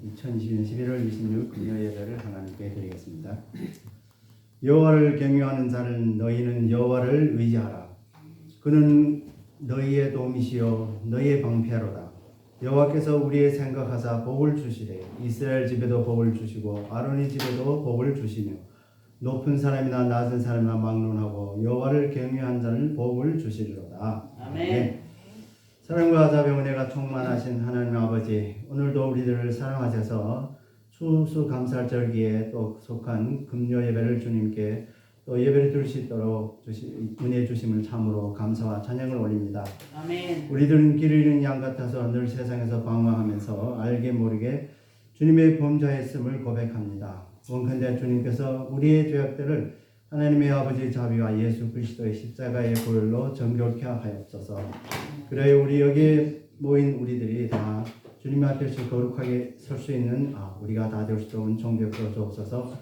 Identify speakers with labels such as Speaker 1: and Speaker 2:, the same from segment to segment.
Speaker 1: 2022년 11월 26일 금요 예배를 하나님께 드리겠습니다. 여호와를 경외하는 자는 너희는 여호와를 의지하라. 그는 너희의 도움이시요 너희의 방패로다. 여호와께서 우리의 생각하사 복을 주시되 이스라엘 집에도 복을 주시고 아론의 집에도 복을 주시며 높은 사람이나 낮은 사람이나 막론하고 여호와를 경외한 자는 복을 주시리로다. 아멘. 사랑과 자비와 은혜가 충만하신 하나님 아버지, 오늘도 우리들을 사랑하셔서 추수감사할 절기에 또 속한 금요 예배를 주님께 또 예배를 드릴 수 있도록 은혜 주심을 참으로 감사와 찬양을 올립니다.
Speaker 2: 아멘.
Speaker 1: 우리들은 길 잃은 양 같아서 늘 세상에서 방황하면서 알게 모르게 주님의 범자였음을 고백합니다. 원컨대 주님께서 우리의 죄악들을 하나님의 아버지 자비와 예수 그리스도의 십자가의 보혈로 정결케 하옵소서. 그래야 우리 여기에 모인 우리들이 다 주님 앞에서 거룩하게 설 수 있는 우리가 다 될 수 있는 종교로 주옵소서.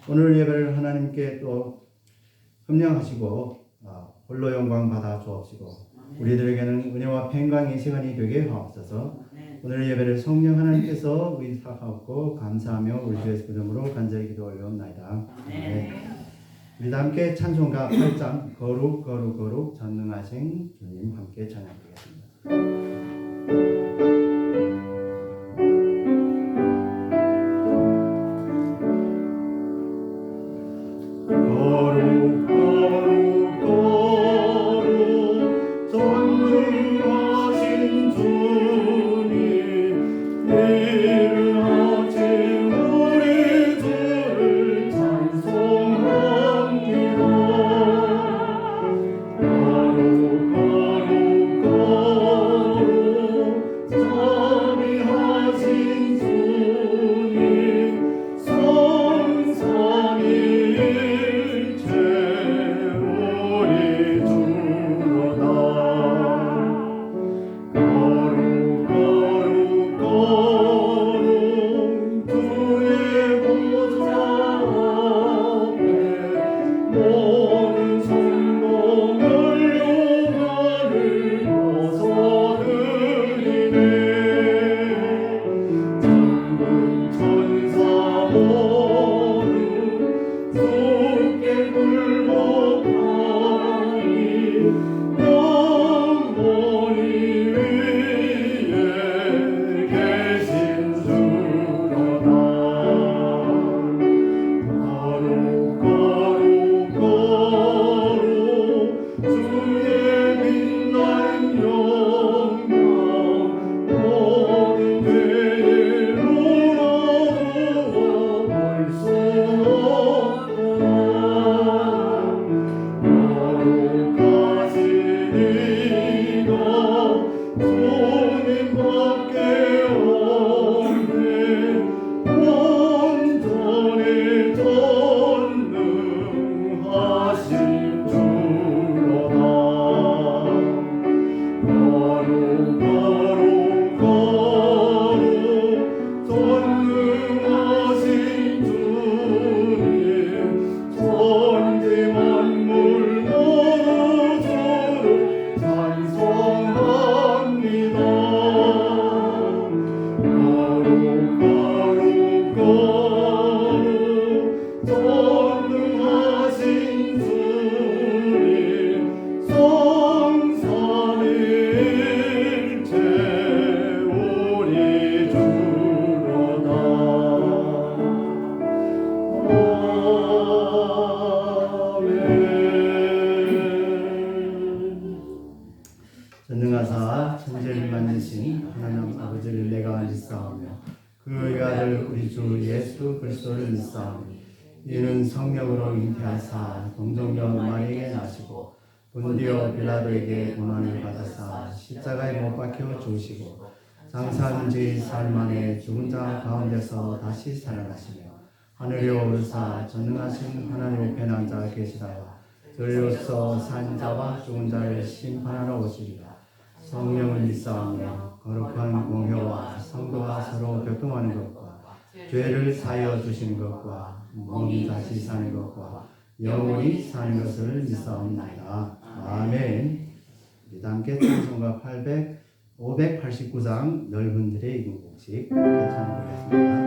Speaker 1: 오늘 예배를 하나님께 또 협력하시고 홀로 영광 받아 주옵시고 우리들에게는 은혜와 평강의 시간이 되게 하옵소서. 오늘 예배를 성령 하나님께서 의탁하옵고 감사하며 우리 주 예수 이름으로 간절히 기도 올려옵나이다. 우리 다 함께 찬송가 8장 거룩 거룩 거룩 전능하신 주님 함께 찬양드리겠습니다. 전능하사 천지를 만드신 하나님 아버지를 내가 믿사오며 그의 아들 우리 주 예수 그리스도를 믿사오며 이는 성령으로 잉태하사 동정녀 마리아에게 나시고 본디오 빌라도에게 고난을 받으사 십자가에 못 박혀 죽으시고 장사한 지 사흘 만에 죽은 자 가운데서 다시 살아나시며 하늘에 오르사 전능하신 하나님 우편에 앉아 계시다가 저리로서 산 자와 죽은 자를 심판하러 오시리라. 성령을 믿사오며 거룩한 공효와 성도가 서로 교통하는 것과 죄를 사하여 주시는 것과 몸이 다시 사는 것과 영원히 사는 것을 믿사옵나이다. 아멘. 우리 함께 찬송가 589장 넓은 들의 이gun곡식 찬송하겠습니다.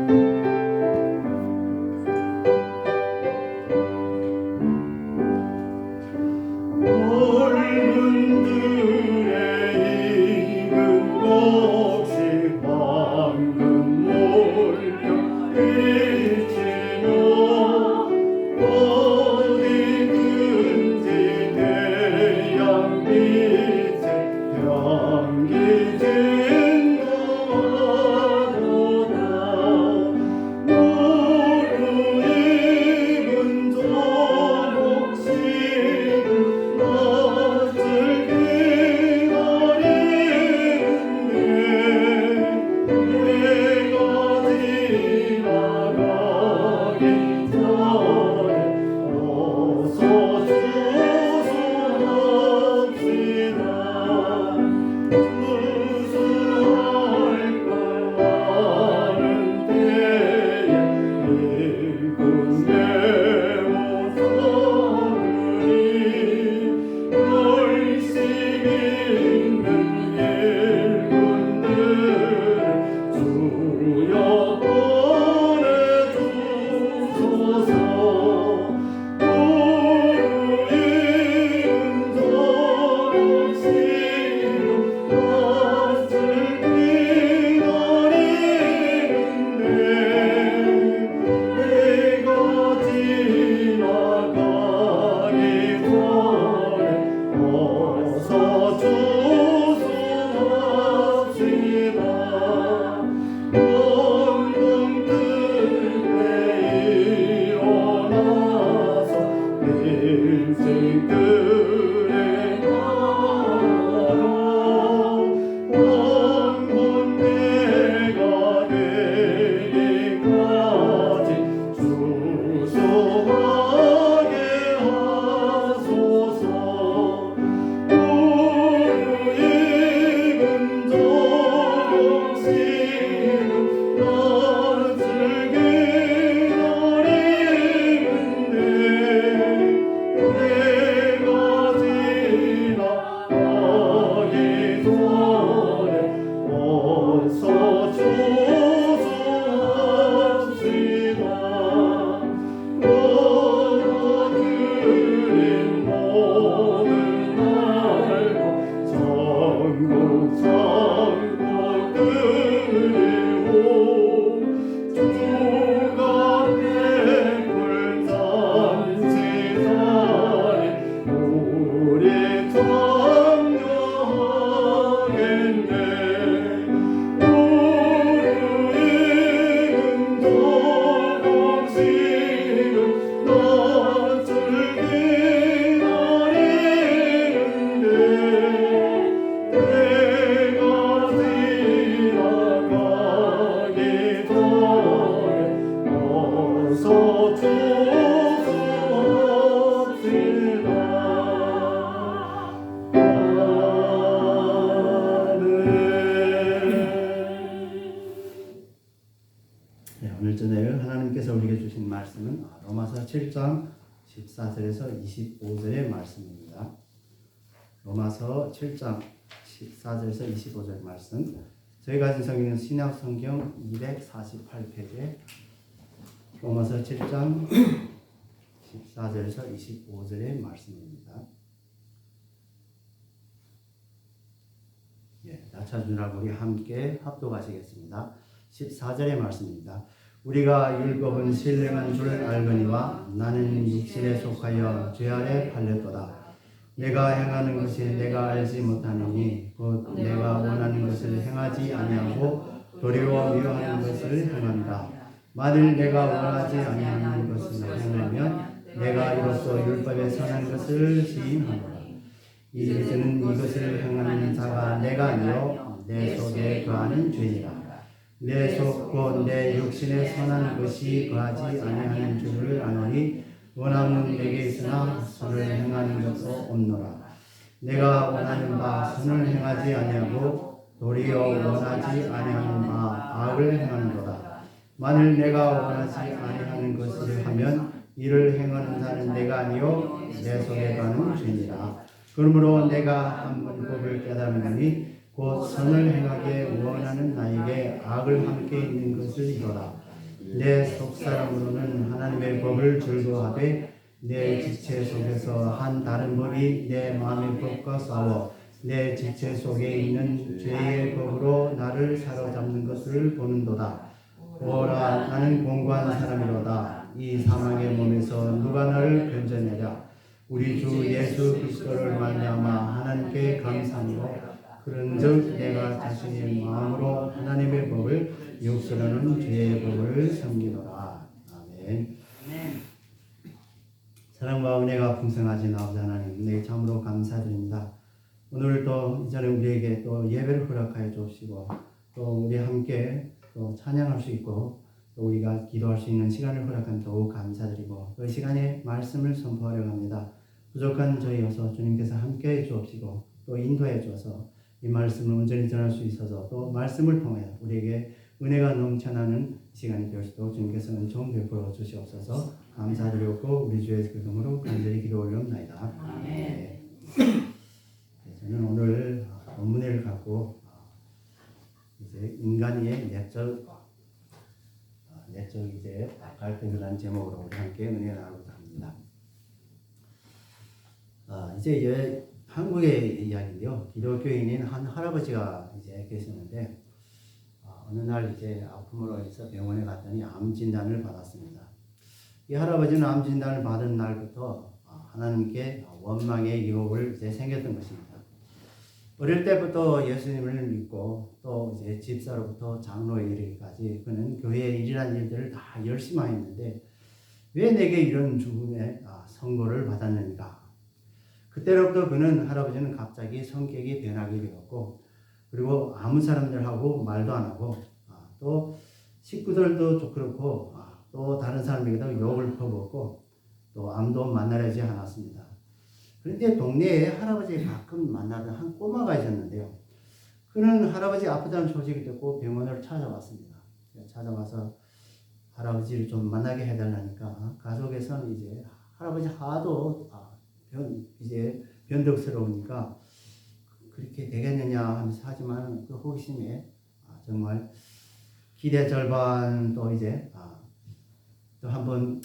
Speaker 1: 오늘 저녁 하나님께서 우리에게 주신 말씀은 로마서 7장 14절에서 25절의 말씀입니다. 로마서 7장 14절에서 25절 말씀. 저희 가진 성경은 신약 성경 248페이지에 로마서 7장 14절에서 25절의 말씀입니다. 낮춰주라고 우리 함께 합독하시겠습니다. 14절의 말씀입니다. 우리가 율법은 신령한 줄 알거니와 나는 육신에 속하여 죄 아래 팔렸도다. 내가 행하는 것이 내가 알지 못하느니 곧 내가 원하는 것을 행하지 아니하고 도리어 미워하는 것을 행한다. 만일 내가 원하지 아니하는 것을 행하면 내가 이로써 율법에 선한 것을 시인하노라. 이제는 이것을 행하는 자가 내가 아니요 내 속에 거하는 죄이라. 내 속 곧 내 육신에 선한 것이 거하지 아니하는 줄을 아노니 원함은 내게 있으나 선을 행하는 것도 없노라. 내가 원하는 바 선을 행하지 아니하고 도리어 원하지 아니하는 바 악을 행하는도다. 만일 내가 원하지 아니하는 것을 하면 이를 행하는 자는 내가 아니요 내 속에 거하는 죄니라. 그러므로 내가 한 번 법을 깨달으니 곧 선을 행하게 원하는 나에게 악을 함께 있는 것을 이로라. 내 속사람으로는 하나님의 법을 즐거워하되 내 지체 속에서 한 다른 법이 내 마음의 법과 싸워 내 지체 속에 있는 죄의 법으로 나를 사로잡는 것을 보는도다. 오라 나는 공고한 사람이로다. 이 사망의 몸에서 누가 나를 건져내랴. 우리 주 예수 그리스도를 말미암아 하나님께 감사하고 그런즉 내가 자신의 마음으로 하나님의 법을 육체로는 죄의 법을 섬기노라. 아멘. 사랑과 은혜가 풍성하신 아버지 하나님, 네 참으로 감사드립니다. 오늘 또 이전에 우리에게 또 예배를 허락하여 주시고 또 우리 함께 또 찬양할 수 있고 또 우리가 기도할 수 있는 시간을 허락한 더욱 감사드리고 그 시간에 말씀을 선포하려고 합니다. 부족한 저희여서 주님께서 함께해 주옵시고 또 인도해 주어서 이 말씀을 온전히 전할 수 있어서 또 말씀을 통해 우리에게 은혜가 넘쳐나는 시간이 될 수 있도록 주님께서 은총 베풀어 주시옵소서. 감사드리고 우리 주의 이름으로 간절히 기도 올려옵나이다. 네. 저는 오늘 본문을 갖고 이제 인간의 내적 이제 갈등이라는 제목으로 우리 함께 은혜 나누고자 합니다. 이제 한국의 이야기인데요. 기독교인인 한 할아버지가 이제 계시는데 어느 날 이제 아픔으로 해서 병원에 갔더니 암 진단을 받았습니다. 이 할아버지는 암 진단을 받은 날부터 하나님께 원망의 유혹을 이제 생겼던 것입니다. 어릴 때부터 예수님을 믿고 또 이제 집사로부터 장로에 이르기까지 그는 교회의 일이란 일들을 다 열심히 했는데 왜 내게 이런 죽음의 선고를 받았는가? 그때로부터 그는 할아버지는 갑자기 성격이 변하게 되었고 그리고 아무 사람들하고 말도 안 하고 또 식구들도 그렇고 또 다른 사람에게도 욕을 퍼붓고 또 아무도 만나려지 않았습니다. 그런데 동네에 할아버지 가끔 만나던 한 꼬마가 있었는데요. 그는 할아버지 아프다는 소식을 듣고 병원을 찾아왔습니다. 찾아와서 할아버지를 좀 만나게 해달라니까 가족에서는 이제 할아버지 하도 이제 변덕스러우니까 그렇게 되겠느냐 하면서 하지만 그 호기심에 정말 기대 절반 또 이제 또 한번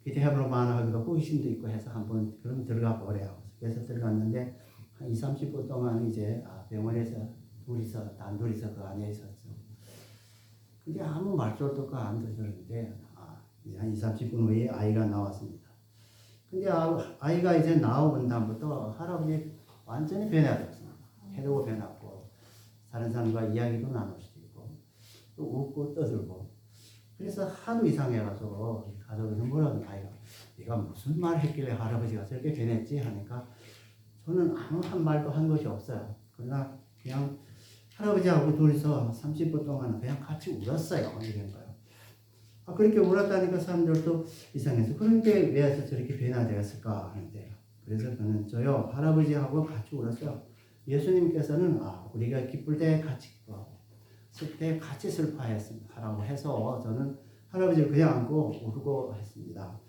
Speaker 1: 기대해볼 만하기도 호기심도 있고 해서 한번 그럼 들어가 보래요. 그래서 들어갔는데 한 20-30분 동안 이제 병원에서 단둘이서 그 안에 있었죠. 근데 아무 말소리도 안 들었는데 이제 한 20-30분 후에 아이가 나왔습니다. 근데 아이가 이제 나온 다음부터 할아버지 완전히 변해버렸습니다. 태도가 변하고 다른 사람과 이야기도 나눌 수도 있고 또 웃고 떠들고 그래서 하도 이상해가지고 가족에서 뭐라는 아이가 네가 무슨 말 했길래 할아버지가 저렇게 변했지 하니까 저는 아무 한 말도 한 것이 없어요. 그러나 그냥 할아버지하고 둘이서 30분 동안 그냥 같이 울었어요. 이런 거예요. 그렇게 울었다니까 사람들도 이상해서 그런데 왜 저렇게 변화되었을까 하는데 그래서 저는 저요 할아버지하고 같이 울었어요. 예수님께서는 우리가 기쁠 때 같이 기뻐하고 슬플 때 같이 슬퍼하라고 해서 저는 할아버지를 그냥 안고 울고 했습니다.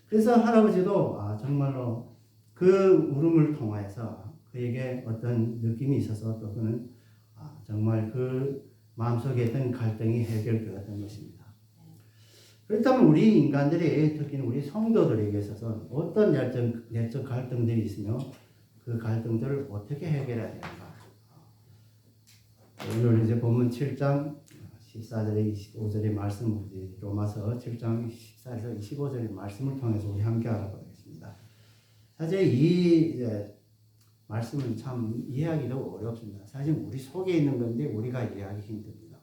Speaker 1: 그래서 할아버지도 정말로 그 울음을 통해서 그에게 어떤 느낌이 있어서 또 그는 정말 그 마음속에 있던 갈등이 해결되었던 것입니다. 그렇다면 우리 인간들이 특히 우리 성도들에게 있어서 어떤 내적 갈등들이 있으며 그 갈등들을 어떻게 해결해야 되는가? 오늘 이제 본문 7장 14절에 25절의 말씀, 로마서 7장 14절에서 25절의 말씀을 통해서 우리 함께 알아보겠습니다. 사실 이 말씀은 참 이해하기도 어렵습니다. 사실 우리 속에 있는 건데 우리가 이해하기 힘듭니다.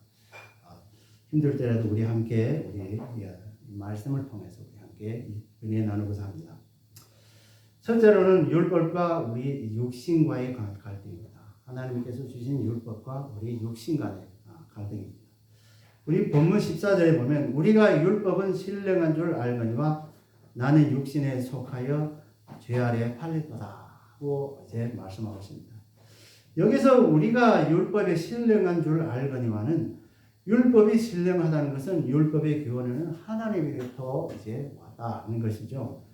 Speaker 1: 힘들 때라도 우리 함께 우리 말씀을 통해서 우리 함께 은혜 나누고자 합니다. 첫째로는 율법과 우리 육신과의 갈등입니다. 하나님께서 주신 율법과 우리 육신 간의 갈등입니다. 우리 본문 14절에 보면 우리가 율법은 신령한 줄 알거니와 나는 육신에 속하여 죄 아래 팔렸도다고 이제 말씀하고 있습니다. 여기서 우리가 율법에 신령한 줄 알거니와는 율법이 신령하다는 것은 율법의 교훈은 하나님에게부터 이제 왔다는 것이죠.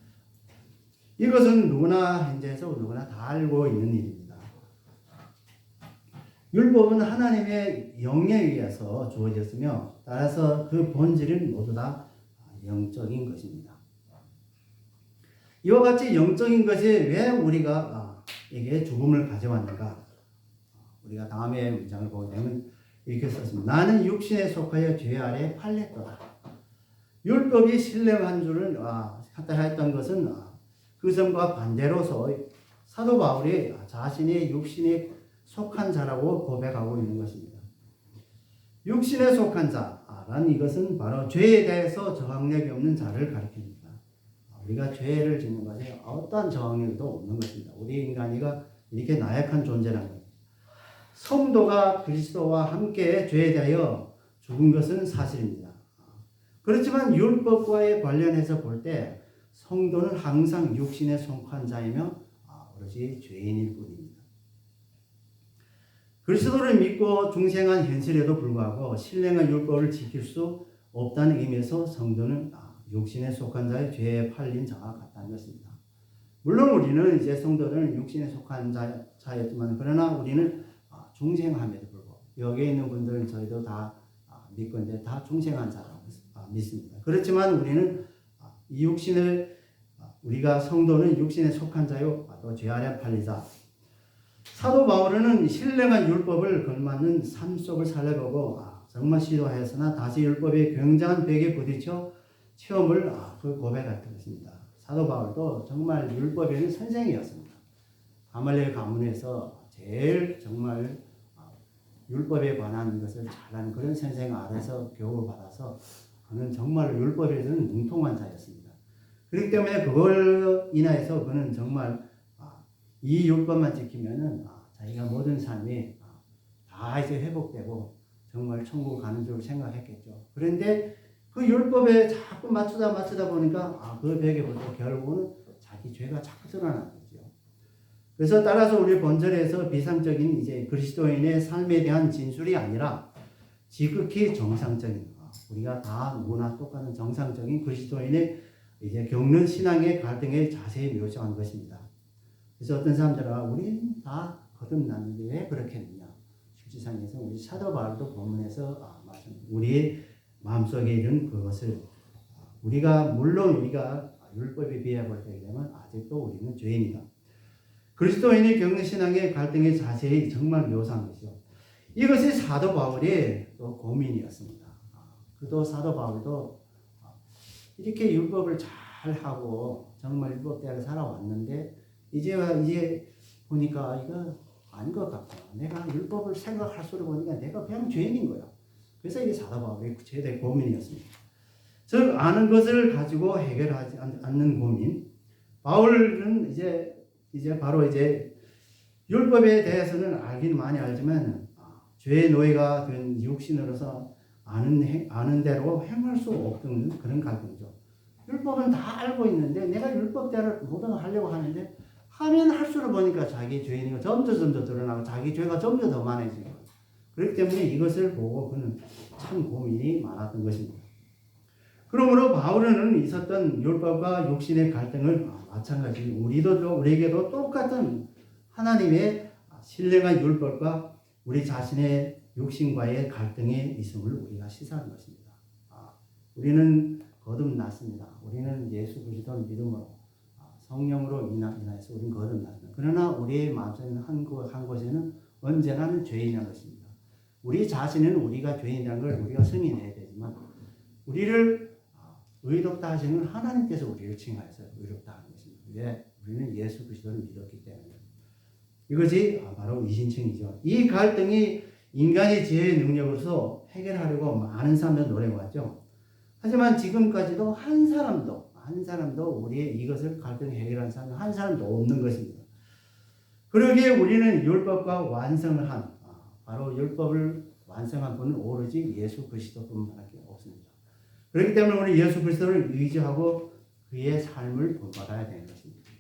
Speaker 1: 이것은 누구나 현재에서 누구나 다 알고 있는 일입니다. 율법은 하나님의 영에 의해서 주어졌으며 따라서 그 본질은 모두 다 영적인 것입니다. 이와 같이 영적인 것이 왜 우리가 이게 죽음을 가져왔는가? 우리가 다음에 문장을 보게 되면 이렇게 썼습니다. 나는 육신에 속하여 죄 아래 팔렸도다. 율법이 신령한 줄을 했던 것은 그 점과 반대로서 사도 바울이 자신이 육신에 속한 자라고 고백하고 있는 것입니다. 육신에 속한 자라는 이것은 바로 죄에 대해서 저항력이 없는 자를 가리킵니다. 우리가 죄를 짓는 것에 어떠한 저항력도 없는 것입니다. 우리 인간이가 이렇게 나약한 존재라는 겁니다. 성도가 그리스도와 함께 죄에 대하여 죽은 것은 사실입니다. 그렇지만 율법과의 관련해서 볼 때 성도는 항상 육신에 속한 자이며 오로지 죄인일 뿐입니다. 그리스도를 믿고 중생한 현실에도 불구하고 신령한 율법을 지킬 수 없다는 의미에서 성도는 육신에 속한 자의 죄에 팔린 자와 같다는 것입니다. 물론 우리는 이제 성도들은 육신에 속한 자였지만 그러나 우리는 중생함에도 불구하고 여기에 있는 분들은 저희도 다 믿건데 다 중생한 자라고 믿습니다. 그렇지만 우리는 이 육신을 우리가 성도는 육신에 속한 자요 또 죄 아래 팔리자. 사도 바울은 신령한 율법을 걸맞는 삶 속을 살려보고 정말 시도하였으나 다시 율법의 굉장한 벽에 부딪혀 체험을 고백했던 것입니다. 사도 바울도 정말 율법에는 선생이었습니다. 가말리엘 가문에서 제일 정말 율법에 관한 것을 잘하는 그런 선생 아래서 교육을 받아서 그는 정말 율법에서는 능통한 자였습니다. 그렇기 때문에 그걸 인하여서 그는 정말 이 율법만 지키면은 자기가 모든 삶이 다 이제 회복되고 정말 천국 가는 줄 생각했겠죠. 그런데 그 율법에 자꾸 맞추다 보니까 그 벽에 붙어 결국은 자기 죄가 자꾸 드러나는 거죠. 그래서 따라서 우리 본절에서 비상적인 이제 그리스도인의 삶에 대한 진술이 아니라 지극히 정상적인 우리가 다 누구나 똑같은 정상적인 그리스도인의 이제 겪는 신앙의 갈등에 자세히 묘사한 것입니다. 그래서 어떤 사람들은 우리는 다 거듭났는데 왜 그렇게 했느냐. 실질상에서 우리 사도 바울도 본문에서 우리의 마음속에 있는 그것을 물론 우리가 율법에 비해 볼 때 되면 아직도 우리는 죄인이다. 그리스도인이 겪는 신앙의 갈등에 자세히 정말 묘사한 것이죠. 이것이 사도 바울의 또 고민이었습니다. 그도 사도 바울도 이렇게 율법을 잘 하고 정말 율법대로 살아왔는데 이제 보니까 이거 아닌 것 같다. 내가 율법을 생각할수록 보니까 내가 그냥 죄인인 거야. 그래서 이게 사도 바울의 최대 고민이었습니다. 즉 아는 것을 가지고 해결하지 않는 고민. 바울은 이제 바로 율법에 대해서는 알긴 많이 알지만 죄의 노예가 된 육신으로서 아는 대로 행할 수 없는 그런 갈등이죠. 율법은 다 알고 있는데 내가 율법대로 모든 걸 하려고 하는데 하면 할수록 보니까 자기 죄인인 거 점점 드러나고 자기 죄가 점점 더 많아지는 거예요. 그렇기 때문에 이것을 보고 그는 참 고민이 많았던 것입니다. 그러므로 바울은 있었던 율법과 육신의 갈등을 마찬가지 우리에게도 똑같은 하나님의 신령한 율법과 우리 자신의 육신과의 갈등이 있음을 우리가 시사하는 것입니다. 우리는 거듭났습니다. 우리는 예수 그리스도를 믿음으로 성령으로 인하여서 우리는 거듭났습니다. 그러나 우리의 마음속에 한 곳에는 언제나 죄인이라는 것입니다. 우리 자신은 우리가 죄인이라는 걸 우리가 승인해야 되지만 우리를 의롭다 하시는 하나님께서 우리를 칭하여서 의롭다 하는 것입니다. 왜? 우리는 예수 그리스도를 믿었기 때문에. 이것이 바로 이신칭이죠. 이 갈등이 인간의 지혜의 능력으로서 해결하려고 많은 사람들 노력하죠. 하지만 지금까지도 한 사람도 우리의 이것을 갈등 해결한 사람 한 사람도 없는 것입니다. 그러기에 우리는 율법과 완성을 한 바로 율법을 완성한 분은 오로지 예수 그리스도뿐만밖에 없습니다. 그렇기 때문에 우리 예수 그리스도를 의지하고 그의 삶을 본받아야 되는 것입니다.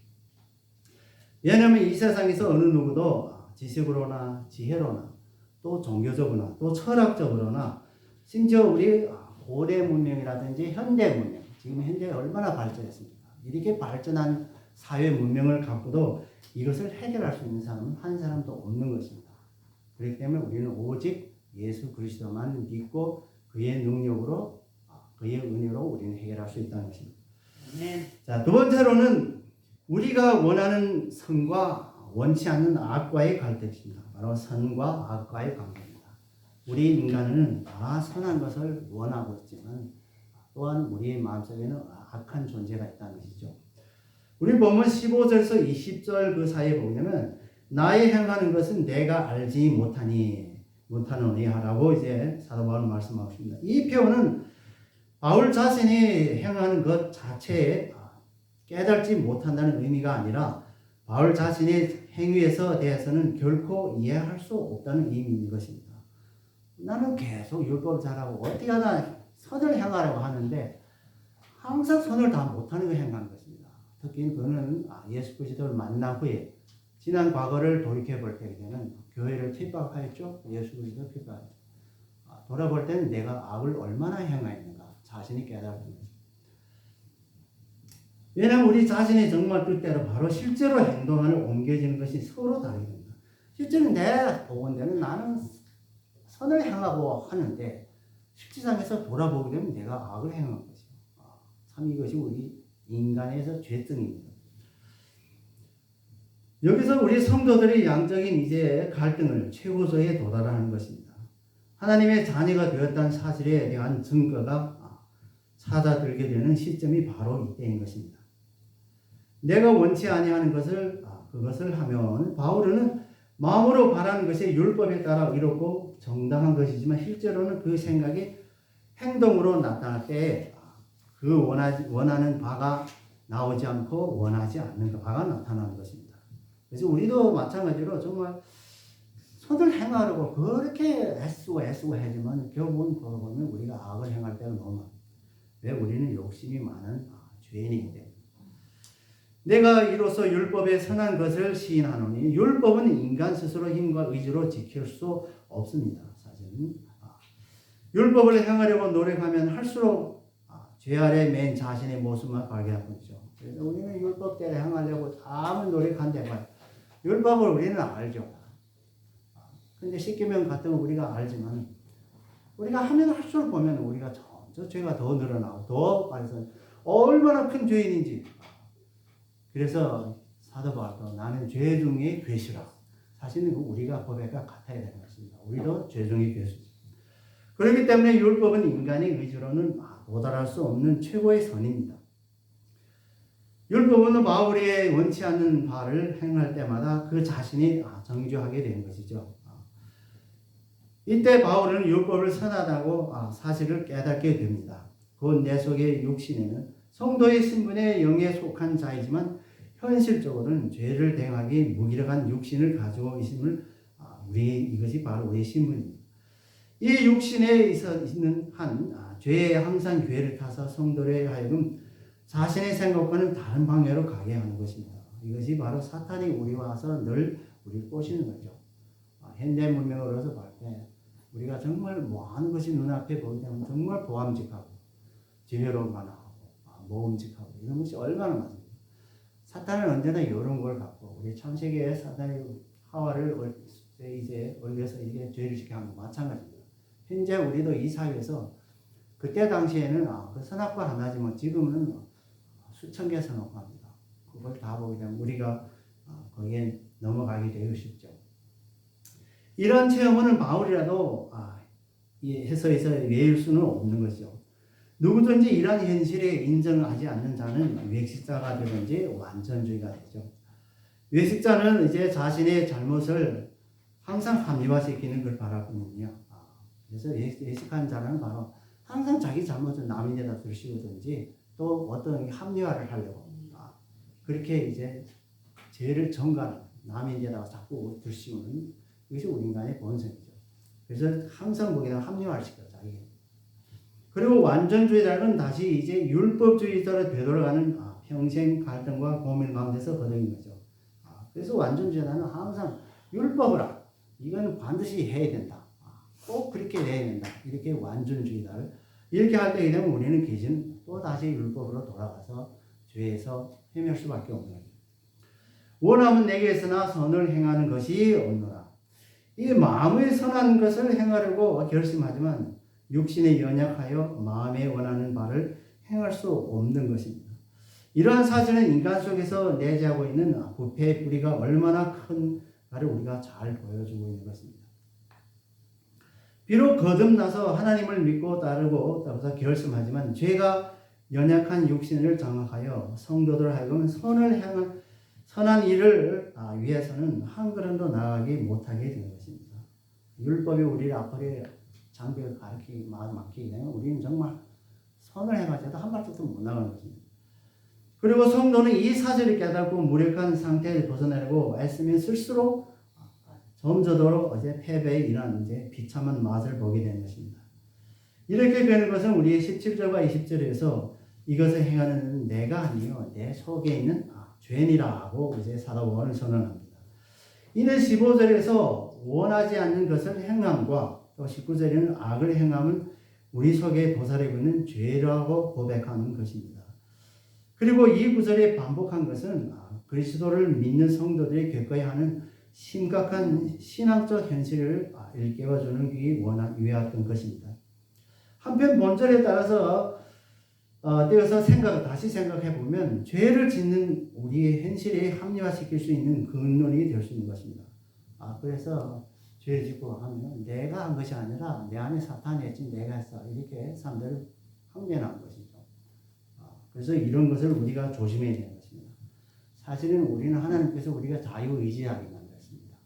Speaker 1: 왜냐하면 이 세상에서 어느 누구도 지식으로나 지혜로나 또 종교적으로나 또 철학적으로나 심지어 우리 고대 문명이라든지 현대 문명, 지금 현대에 얼마나 발전했습니까? 이렇게 발전한 사회 문명을 갖고도 이것을 해결할 수 있는 사람은 한 사람도 없는 것입니다. 그렇기 때문에 우리는 오직 예수 그리스도만 믿고 그의 능력으로 그의 은혜로 우리는 해결할 수 있다는 것입니다. 자, 두 번째로는 우리가 원하는 선과 원치 않는 악과의 갈등입니다. 바로 선과 악과의 관계입니다. 우리 인간은 다 선한 것을 원하고 있지만 또한 우리의 마음속에는 악한 존재가 있다는 것이죠. 우리 보면 15절에서 20절 그 사이에 보면 나의 행하는 것은 내가 알지 못하노니 하라고 이제 사도 바울은 말씀하고 있습니다. 이 표현은 바울 자신이 행하는 것 자체에 깨닫지 못한다는 의미가 아니라 바울 자신의 행위에 대해서는 결코 이해할 수 없다는 의미인 것입니다. 나는 계속 율법을 잘하고 어떻게 하다 선을 행하려고 하는데 항상 선을 다 못하는 걸 행하는 것입니다. 특히 그는 예수 그리스도를 만난 후에 지난 과거를 돌이켜 볼 때에는 교회를 핍박하였죠. 예수 그리스도 핍박하였죠. 돌아볼 때는 내가 악을 얼마나 행하였는가 자신이 깨달은 거죠. 왜냐하면 우리 자신이 정말 뜻대로 바로 실제로 행동하는 옮겨지는 것이 서로 다르게 됩니다. 실제로 내 보건대는 나는 선을 행하고 하는데 실질상에서 돌아보게 되면 내가 악을 행한 것이요. 참 이것이 우리 인간에서 죄성입니다. 여기서 우리 성도들이 양적인 이제 갈등을 최고조에 도달하는 것입니다. 하나님의 자녀가 되었다는 사실에 대한 증거가 찾아들게 되는 시점이 바로 이때인 것입니다. 내가 원치 아니하는 그것을 하면 바울은 마음으로 바라는 것이 율법에 따라 이롭고 정당한 것이지만 실제로는 그 생각이 행동으로 나타날 때 그 원하는 바가 나오지 않고 원하지 않는 바가 나타나는 것입니다. 그래서 우리도 마찬가지로 정말 선을 행하려고 그렇게 애쓰고 하지만 결국은 보면 우리가 악을 행할 때가 너무 많아요. 왜? 우리는 욕심이 많은 죄인이기 때문에. 내가 이로써 율법의 선한 것을 시인하노니 율법은 인간 스스로 힘과 의지로 지킬 수 없습니다. 사실은 율법을 행하려고 노력하면 할수록 죄 아래 맨 자신의 모습만 발견할 뿐이죠. 그래서 우리는 율법대로 행하려고 아무리 노력한다면 율법을 우리는 알죠. 근데 십계명 같은 거 우리가 알지만 우리가 하면 할수록 보면 우리가 저 죄가 더 늘어나고 더 말해서 얼마나 큰 죄인인지. 그래서 사도 바울도 나는 죄 중에 괴수라. 사실은 우리가 법에가 같아야 되는 것입니다. 우리도 죄 중에 괴수죠. 그렇기 때문에 율법은 인간의 의지로는 도달할 수 없는 최고의 선입니다. 율법은 바울이 원치 않는 바를 행할 때마다 그 자신이 정죄하게 되는 것이죠. 이때 바울은 율법을 선하다고 사실을 깨닫게 됩니다. 곧 내 속의 육신에는 성도의 신분에 영에 속한 자이지만 현실적으로는 죄를 대하기 무기력한 육신을 가지고 있음을 이것이 바로 우리의 신분입니다. 이 육신에 있는 죄에 항상 죄를 타서 성도를 하여금 자신의 생각과는 다른 방향으로 가게 하는 것입니다. 이것이 바로 사탄이 우리 와서 늘 우리를 꼬시는 거죠. 현대 문명으로서 볼 때 우리가 정말 많은 것이 눈앞에 보게 되면 정말 보암직하고 지혜로운만 하고 모험직하고 이런 것이 얼마나 많습니다. 사탄은 언제나 이런 걸 갖고 우리 창세기에 사탄이 하와를 이제 올려서 이게 죄를 짓게 한 거 마찬가지입니다. 현재 우리도 이 사회에서 그때 당시에는 그 선악과 하나지만 지금은 수천 개 선악과입니다. 그걸 다 보게 되면 우리가 거기에 넘어가게 되기 쉽죠. 이런 체험은 바울이라도 해서에서 외울 수는 없는 것이죠. 누구든지 이러한 현실에 인정을 하지 않는 자는 외식자가 되든지 완전주의가 되죠. 외식자는 이제 자신의 잘못을 항상 합리화시키는 걸 바라보는군요. 그래서 외식한 자는 바로 항상 자기 잘못을 남에다 들씌우든지 또 어떤 합리화를 하려고 그렇게 이제 죄를 전가하는 남에다가 자꾸 들씌우는 이것이 우리 인간의 본성이죠. 그래서 항상 거기다 합리화를 시켜요. 자기. 그리고 완전주의자는 다시 이제 율법주의자로 되돌아가는 평생 갈등과 고민 가운데서 거듭인 거죠. 그래서 완전주의자는 항상 율법을 이거는 반드시 해야 된다. 꼭 그렇게 해야 된다. 이렇게 완전주의자를 이렇게 할 때에 되면 우리는 귀신 또 다시 율법으로 돌아가서 죄에서 헤맬 수밖에 없는 거죠. 원함은 내게 있으나 선을 행하는 것이 없노라. 이 마음의 선한 것을 행하려고 결심하지만 육신에 연약하여 마음에 원하는 바를 행할 수 없는 것입니다. 이러한 사실은 인간 속에서 내재하고 있는 부패의 뿌리가 얼마나 큰가를 우리가 잘 보여주고 있는 것입니다. 비록 거듭나서 하나님을 믿고 따르고 따라서 결심하지만 죄가 연약한 육신을 장악하여 성도들 하여금 선한 일을 위해서는 한 걸음도 나아가기 못하게 되는 것입니다. 율법이 우리를 앞으로 장벽을 막히기 때문에 우리는 정말 선을 행하자도 한 발짝도 못 나가는 것입니다. 그리고 성도는 이 사실을 깨닫고 무력한 상태에 벗어나려고 애쓰면 쓸수록 점저도록 어제 패배에 이런 이제 비참한 맛을 보게 되는 것입니다. 이렇게 되는 것은 우리의 17절과 20절에서 이것을 행하는 내가 아니요 내 속에 있는 죄니라고 이제 사도 바울은 선언합니다. 이는 15절에서 원하지 않는 것을 행함과 또 19절에는 악을 행함은 우리 속에 도사리고 있는 죄라고 고백하는 것입니다. 그리고 이 구절에 반복한 것은 그리스도를 믿는 성도들이 겪어야 하는 심각한 신앙적 현실을 일깨워주는 위하였던 것입니다. 한편 본절에 따라서 떼어서 다시 생각해 보면 죄를 짓는 우리의 현실에 합리화시킬 수 있는 근원이 될 수 있는 것입니다. 그래서 죄를 짓고 하면 내가 한 것이 아니라 내 안에 사탄이 했지 내가 했어 이렇게 사람들을 항변하는 것이죠. 그래서 이런 것을 우리가 조심해야 되는 것입니다. 사실은 우리는 하나님께서 우리가 자유의지하게 만들었습니다.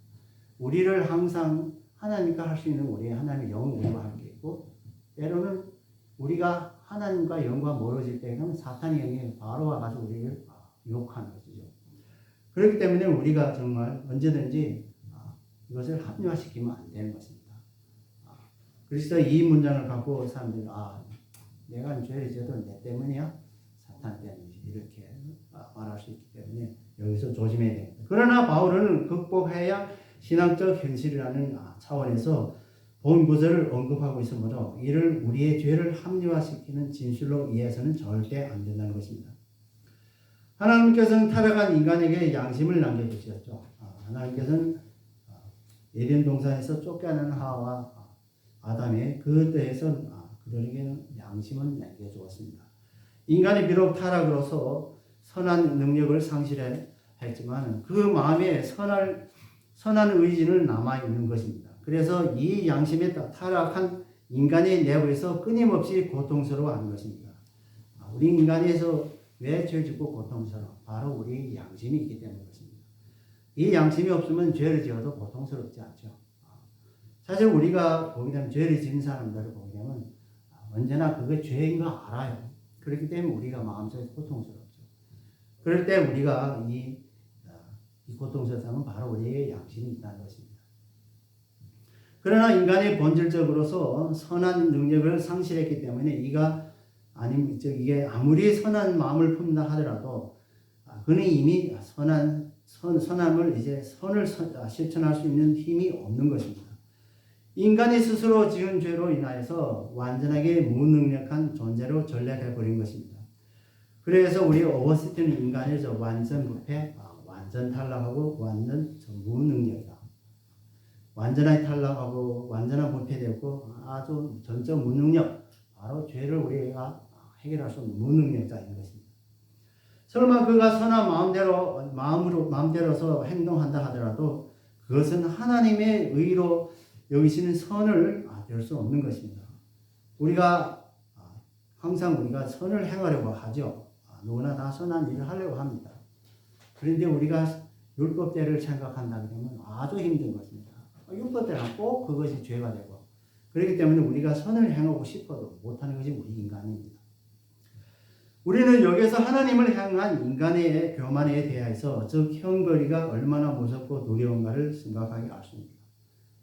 Speaker 1: 우리를 항상 하나님과 할 수 있는 우리의 하나님의 영은 우리와 함께 있고 때로는 우리가 하나님과 영과 멀어질 때 그러면 사탄의 영이 바로 와가지고 우리를 유혹하는 것이죠. 그렇기 때문에 우리가 정말 언제든지 이것을 합리화시키면 안 되는 것입니다. 그래서 이 문장을 갖고 사람들이 내가 죄를 지어도 내 때문이야? 사탄 때문이지 이렇게 말할 수 있기 때문에 여기서 조심해야 됩니다. 그러나 바울은 극복해야 신앙적 현실이라는 차원에서 본 구절을 언급하고 있으므로 이를 우리의 죄를 합리화시키는 진술로 이해해서는 절대 안 된다는 것입니다. 하나님께서는 타락한 인간에게 양심을 남겨주셨죠. 하나님께서는 에덴 동산에서 쫓겨난 하와와 아담의 그때에서 그들에게는 양심을 남겨주었습니다. 인간이 비록 타락으로서 선한 능력을 상실했지만 그 마음에 선한 의지는 남아있는 것입니다. 그래서 이 양심에 타락한 인간의 내부에서 끊임없이 고통스러워하는 것입니다. 우리 인간에서 왜 죄를 짓고 고통스러워? 바로 우리 양심이 있기 때문인 것입니다. 이 양심이 없으면 죄를 지어도 고통스럽지 않죠. 사실 우리가 보게 되면 죄를 지은 사람들을 보게 되면 언제나 그게 죄인 거 알아요. 그렇기 때문에 우리가 마음속에 고통스럽죠. 그럴 때 우리가 이 고통스러움은 바로 우리의 양심이 있다는 것입니다. 그러나 인간의 본질적으로서 선한 능력을 상실했기 때문에 이게 아무리 선한 마음을 품다 하더라도 그는 이미 선함을 선을 실천할 수 있는 힘이 없는 것입니다. 인간이 스스로 지은 죄로 인하여서 완전하게 무능력한 존재로 전락해 버린 것입니다. 그래서 우리 어거스틴은 인간의 완전 부패, 완전 탈락하고 완전 무능력이다. 완전하게 탈락하고 완전한 부패되었고 아주 전적 무능력, 바로 죄를 우리가 해결할 수 없는 무능력자인 것입니다. 설마 그가 선한 마음대로서 행동한다 하더라도 그것은 하나님의 의로 여기시는 선을 될 수 없는 것입니다. 항상 우리가 선을 행하려고 하죠. 누구나 다 선한 일을 하려고 합니다. 그런데 우리가 율법대를 생각한다 그러면 아주 힘든 것입니다. 율법대로는 꼭 그것이 죄가 되고 그렇기 때문에 우리가 선을 행하고 싶어도 못하는 것이 우리 인간입니다. 우리는 여기서 하나님을 향한 인간의 교만에 대해서 즉 형벌이가 얼마나 무섭고 두려운가를 생각하게 할 수 있습니다.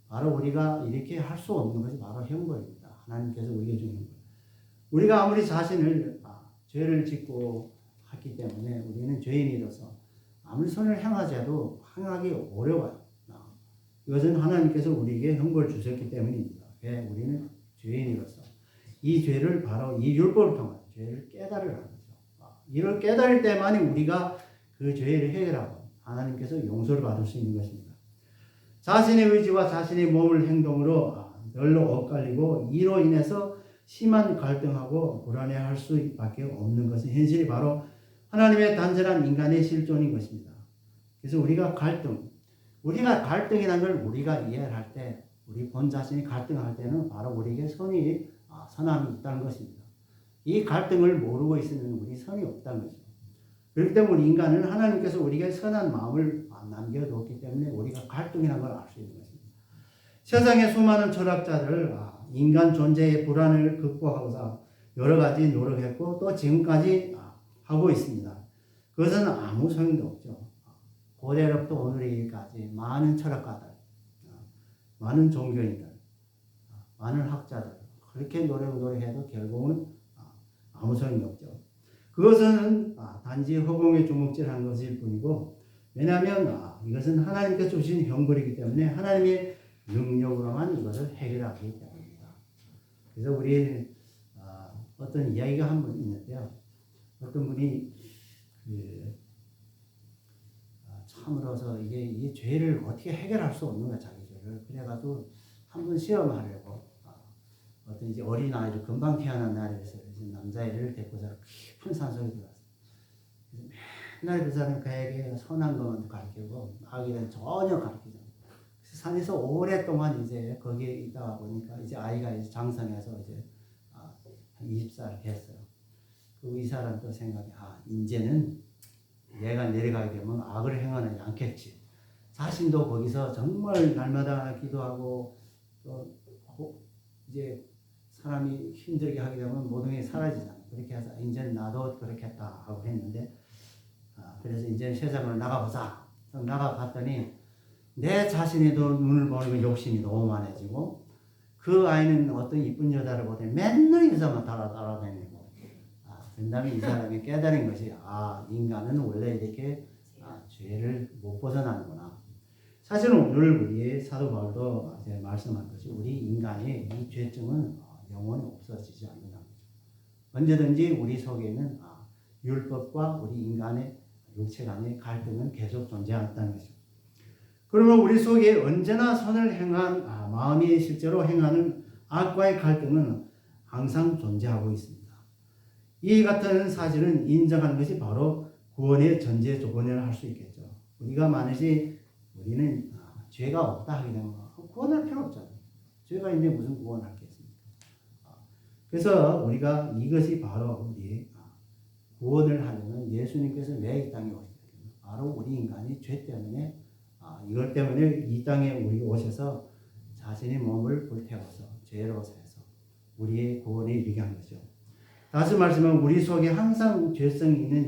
Speaker 1: 바로 우리가 이렇게 할 수 없는 것이 바로 형벌입니다. 하나님께서 우리에게 준 형벌. 우리가 아무리 자신을 죄를 짓고 했기 때문에 우리는 죄인이로서 아무리 선을 행하자도 행하기 어려워요. 이것은 하나님께서 우리에게 형벌을 주셨기 때문입니다. 왜? 우리는 죄인이로서 이 죄를 바로 이 율법을 통해 죄를 깨달으라는 거죠. 이를 깨달을 때만이 우리가 그 죄를 해결하고 하나님께서 용서를 받을 수 있는 것입니다. 자신의 의지와 자신의 몸을 행동으로 널로 엇갈리고 이로 인해서 심한 갈등하고 불안해할 수밖에 없는 것은 현실이 바로 하나님의 단절한 인간의 실존인 것입니다. 그래서 우리가 갈등이라는 걸 우리가 이해를 할 때 우리 본 자신이 갈등할 때는 바로 우리에게 선함이 있다는 것입니다. 이 갈등을 모르고 있으면 우리 선이 없다는 거죠. 그렇기 때문에 우리 인간은 하나님께서 우리에게 선한 마음을 남겨두었기 때문에 우리가 갈등이라는 걸 알 수 있는 것입니다. 세상의 수많은 철학자들 인간 존재의 불안을 극복하고자 여러 가지 노력했고 또 지금까지 하고 있습니다. 그것은 아무 소용도 없죠. 고대로부터 오늘까지 많은 철학가들, 많은 종교인들, 많은 학자들 그렇게 노력해도 결국은 아무 소용이 없죠. 그것은 단지 허공에 주먹질하는 것일 뿐이고 왜냐하면 이것은 하나님께서 주신 형벌이기 때문에 하나님의 능력으로만 이것을 해결하기 때문입니다. 그래서 우리 어떤 이야기가 한 번 있는데요. 어떤 분이 참으로서 이 죄를 어떻게 해결할 수 없는 거야 자기 죄를. 그래가지고 한 번 시험하려고 어떤 이제 어린 아이를 금방 태어난 날에서 남자애를 데리고서 깊은 산속에 들어갔어요. 맨날 그 사람이 그에게 선한 것만 가르치고 악에 전혀 가르치지 않아요. 산에서 오랫동안 이제 거기에 있다가 보니까 이제 아이가 이제 장성해서 이제 20살 됐어요. 이 사람도 생각이 이제는 얘가 내려가게 되면 악을 행하지 않겠지. 자신도 거기서 정말 날마다 기도하고 또 이제 사람이 힘들게 하게 되면 모든 게 사라지잖아요. 그렇게 해서 이제 나도 그렇겠다 하고 했는데 그래서 이제 세상으로 나가보자. 나가봤더니 내 자신에도 눈을 보는 그 욕심이 너무 많아지고 그 아이는 어떤 이쁜 여자를 보더니 맨날 여자만 따라다니고 그 다음에 이 사람이 깨달은 것이 인간은 원래 이렇게 죄를 못 벗어나는구나. 사실은 오늘 우리 사도 바울도 말씀한 것이 우리 인간의 이 죄증은 영원히 없어지지 않는다는 거죠. 언제든지 우리 속에 있는 율법과 우리 인간의 육체 간의 갈등은 계속 존재한다는 것이죠. 그러면 우리 속에 언제나 선을 행한 마음이 실제로 행하는 악과의 갈등은 항상 존재하고 있습니다. 이 같은 사실은 인정하는 것이 바로 구원의 전제 조건이라 할 수 있겠죠. 우리가 만약에 우리는 죄가 없다 하게 되면 구원할 필요 없잖아요. 죄가 있는데 무슨 구원할 게 있습니까? 그래서 우리가 이것이 바로 우리 구원을 하려면 예수님께서 왜 이 땅에 오셨냐? 바로 우리 인간이 죄 때문에 이것 때문에 이 땅에 우리 오셔서 자신의 몸을 불태워서 죄로 사해서 우리의 구원에 이르게 한 거죠. 다시 말씀하면 우리 속에 항상 죄성이 있는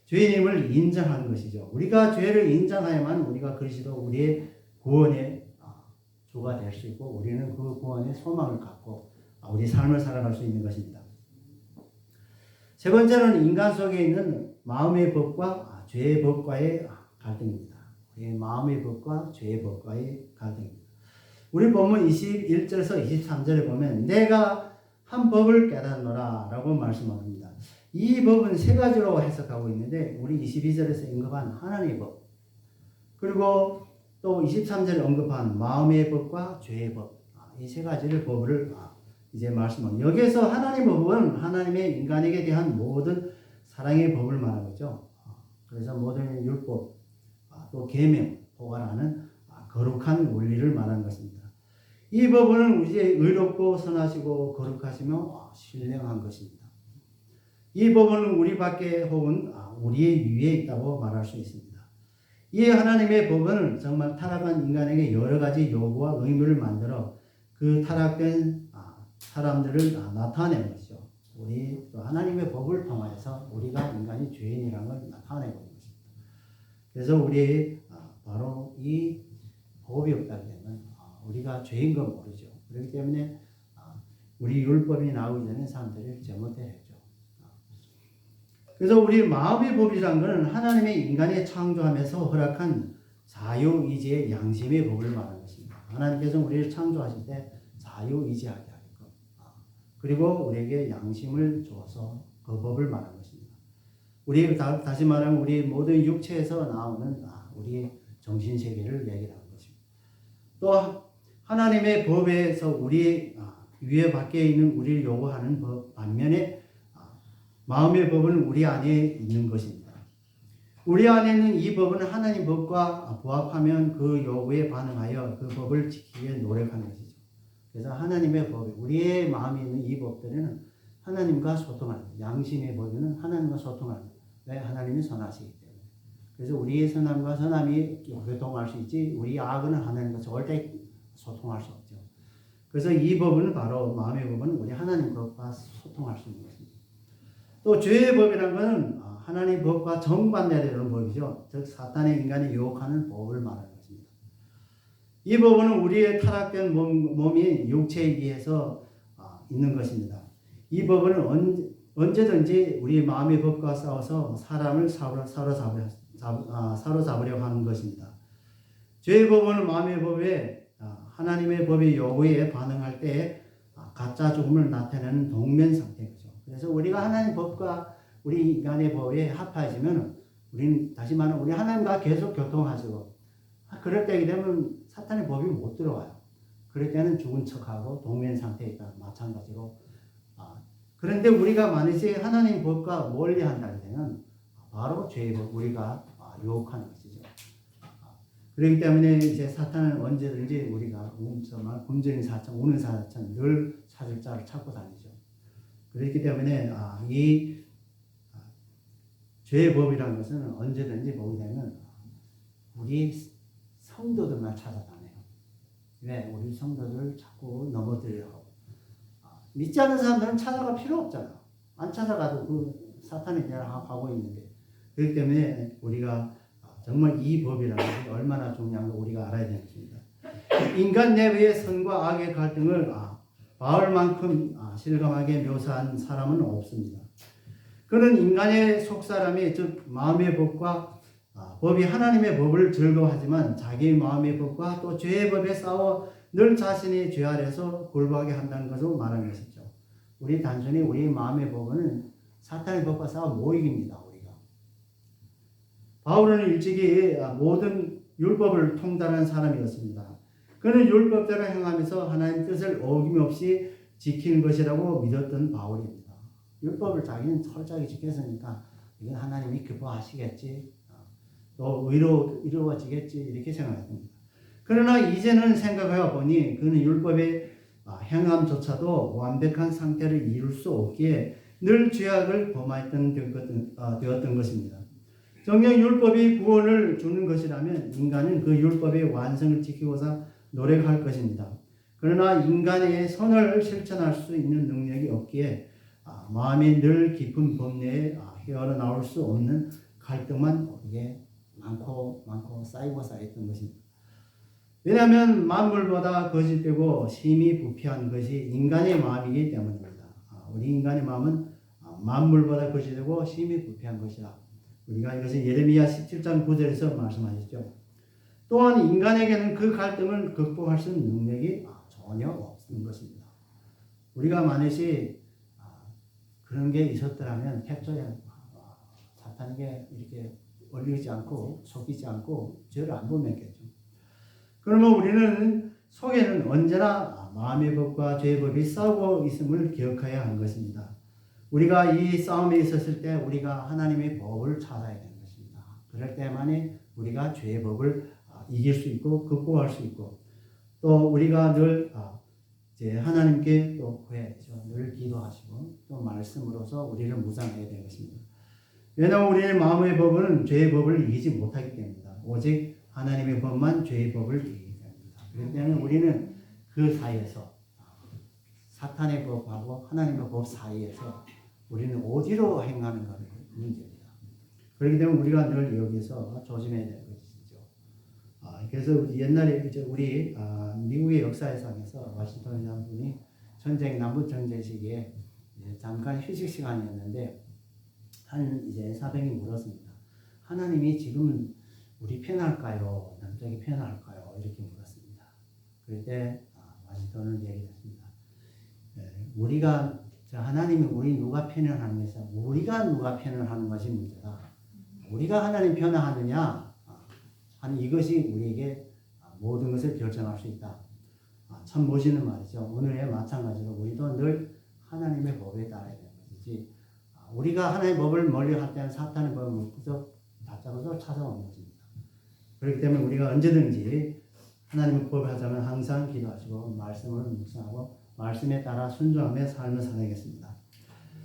Speaker 1: 죄인임을 인정하는 것이죠. 우리가 죄를 인정해야만 우리가 그리스도 우리의 구원의 주가 될 수 있고 우리는 그 구원의 소망을 갖고 우리 삶을 살아갈 수 있는 것입니다. 세 번째는 인간 속에 있는 마음의 법과 죄의 법과의 갈등입니다. 마음의 법과 죄의 법과의 갈등입니다. 우리 본문 21절에서 23절에 보면 내가 한 법을 깨닫노라 라고 말씀합니다. 이 법은 세 가지로 해석하고 있는데 우리 22절에서 언급한 하나님의 법 그리고 또 23절에 언급한 마음의 법과 죄의 법 이 세 가지를 법을 이제 말씀합니다. 여기에서 하나님의 법은 하나님의 인간에게 대한 모든 사랑의 법을 말하는 거죠. 그래서 모든 율법 또 계명, 보관하는 거룩한 원리를 말하는 것입니다. 이 법은 이제 의롭고 선하시고 거룩하시며 신령한 것입니다. 이 법은 우리 밖에 혹은 우리의 위에 있다고 말할 수 있습니다. 이 하나님의 법은 정말 타락한 인간에게 여러 가지 요구와 의무를 만들어 그 타락된 사람들을 나타내는 것이죠. 우리 또 하나님의 법을 통해서 우리가 인간이 죄인이라는 걸 나타내고 있는 것입니다. 그래서 우리 바로 이 법이 없다고 하면 우리가 죄인 건 모르죠. 그렇기 때문에 우리 율법이 나오기 전에 사람들이 잘못했죠. 그래서 우리 마음의 법이라는 것은 하나님의 인간의 창조하면서 허락한 자유의지의 양심의 법을 말하는 것입니다. 하나님께서 우리를 창조하실 때 자유의지하게 하게끔 그리고 우리에게 양심을 줘서 그 법을 말하는 것입니다. 우리 다시 말하면 우리 모든 육체에서 나오는 우리 정신세계를 얘기하는 것입니다. 또 하나님의 법에서 우리 위에 밖에 있는 우리를 요구하는 법 반면에 마음의 법은 우리 안에 있는 것입니다. 우리 안에 있는 이 법은 하나님 법과 부합하면 그 요구에 반응하여 그 법을 지키기 위해 노력하는 것이죠. 그래서 하나님의 법이 우리의 마음에 있는 이 법들은 하나님과 소통하는 거예요. 양심의 법에는 하나님과 소통하는 거예요. 왜? 하나님이 선하시기 때문에. 그래서 우리의 선함과 선함이 교통할 수 있지 우리 악은 하나님과 절대 소통할 수 없죠. 그래서 이 법은 바로 마음의 법은 우리 하나님 법과 소통할 수 있는 것입니다. 또 죄의 법이라는 것은 하나님 법과 정반대되는 법이죠. 즉 사탄의 인간이 유혹하는 법을 말하는 것입니다. 이 법은 우리의 타락된 몸이 육체에 의해서 있는 것입니다. 이 법은 언제든지 우리 마음의 법과 싸워서 사람을 사로잡으려고 하는 것입니다. 죄의 법은 마음의 법에 하나님의 법의 요구에 반응할 때 가짜 죽음을 나타내는 동면 상태죠. 그래서 우리가 하나님 법과 우리 인간의 법에 합해지면 우리는 다시 말하면 우리 하나님과 계속 교통하시고 그럴 때게 되면 사탄의 법이 못 들어와요. 그럴 때는 죽은 척하고 동면 상태에 있다 마찬가지로 그런데 우리가 만약에 하나님 법과 멀리 한다는 데는 바로 죄의 법 우리가 유혹하는 것이죠. 그렇기 때문에 이제 사탄은 언제든지 우리가 금전인 사천, 우는 사천 늘 찾을 자를 찾고 다니죠. 그렇기 때문에 이 죄의 법이라는 것은 언제든지 보게 되면 우리 성도들만 찾아다녀요. 왜? 우리 성도들을 자꾸 넘어뜨리려고. 믿지 않는 사람들은 찾아갈 필요 없잖아. 안 찾아가도 그 사탄이 그냥 하고 있는데. 그렇기 때문에 우리가 정말 이 법이라는 것이 얼마나 중요한 거 우리가 알아야 되는 것입니다. 인간 내부의 선과 악의 갈등을 바울만큼 실감하게 묘사한 사람은 없습니다. 그는 인간의 속사람이 즉 마음의 법과 법이 하나님의 법을 즐거워하지만 자기의 마음의 법과 또 죄의 법에 싸워 늘 자신이 죄 아래서 굴복하게 한다는 것을 말하는 것이죠. 우리 단순히 우리 마음의 법은 사탄의 법과 싸워 못 이깁니다. 우리가. 바울은 일찍이 모든 율법을 통달한 사람이었습니다. 그는 율법대로 행하면서 하나님 뜻을 어김없이 지키는 것이라고 믿었던 바울입니다. 율법을 자기는 철저하게 지켰으니까 이건 하나님이 기뻐하시겠지. 또 이루어지겠지 이렇게 생각했습니다. 그러나 이제는 생각해 보니 그는 율법의 행함조차도 완벽한 상태를 이룰 수 없기에 늘 죄악을 되었던 것입니다. 정녕 율법이 구원을 주는 것이라면 인간은 그 율법의 완성을 지키고자 노력할 것입니다. 그러나 인간의 선을 실천할 수 있는 능력이 없기에 마음이 늘 깊은 범내에 헤어져 나올 수 없는 갈등만 이게 많고 쌓였던 것입니다. 왜냐하면 만물보다 거짓되고 심히 부패한 것이 인간의 마음이기 때문입니다. 우리 인간의 마음은 만물보다 거짓되고 심히 부패한 것이다. 우리가 이것을 예레미야 17장 9절에서 말씀하셨죠. 또한 인간에게는 그 갈등을 극복할 수 있는 능력이 전혀 없는 것입니다. 우리가 만약에 그런 게 있었더라면 태초에 사탄에게 이렇게 얼리지 않고 속이지 않고 죄를 안 범했겠죠. 그러면 우리는 속에는 언제나 마음의 법과 죄의 법이 싸우고 있음을 기억해야 하는 것입니다. 우리가 이 싸움에 있었을 때 우리가 하나님의 법을 찾아야 되는 것입니다. 그럴 때만이 우리가 죄의 법을 이길 수 있고 극복할 수 있고 또 우리가 늘 이제 하나님께 또 구해야죠. 늘 기도하시고 또 말씀으로서 우리를 무장해야 되는 것입니다. 왜냐하면 우리의 마음의 법은 죄의 법을 이기지 못하기 때문입니다. 오직 하나님의 법만 죄의 법을 이기기 때문입니다. 그렇기 때문에 우리는 그 사이에서 사탄의 법하고 하나님의 법 사이에서 우리는 어디로 행하는가는 문제입니다. 그렇기 때문에 우리가 늘 여기서 조심해야 되는 것이죠. 그래서 옛날에 이제 우리 미국의 역사상에서 워싱턴이라는 분이 남북 전쟁 시기에 잠깐 휴식 시간이었는데 한 이제 사병이 물었습니다. 하나님이 지금은 우리 편할까요? 남쪽이 편할까요? 이렇게 물었습니다. 그럴 때 워싱턴은 얘기했습니다. 우리가 하나님이 우리 누가 편을 하는 것이 우리가 누가 편을 하는 것이 문제다. 우리가 하나님 편하느냐 하는 이것이 우리에게 모든 것을 결정할 수 있다. 참 멋있는 말이죠. 오늘에 마찬가지로 우리도 늘 하나님의 법에 따라야 되는 것이지 우리가 하나님의 법을 멀리 할 때는 사탄의 법을 무척 다짜고짜 찾아오는 것입니다. 그렇기 때문에 우리가 언제든지 하나님의 법을 하자면 항상 기도하시고 말씀을 묵상하고 말씀에 따라 순종하며 삶을 살아야겠습니다.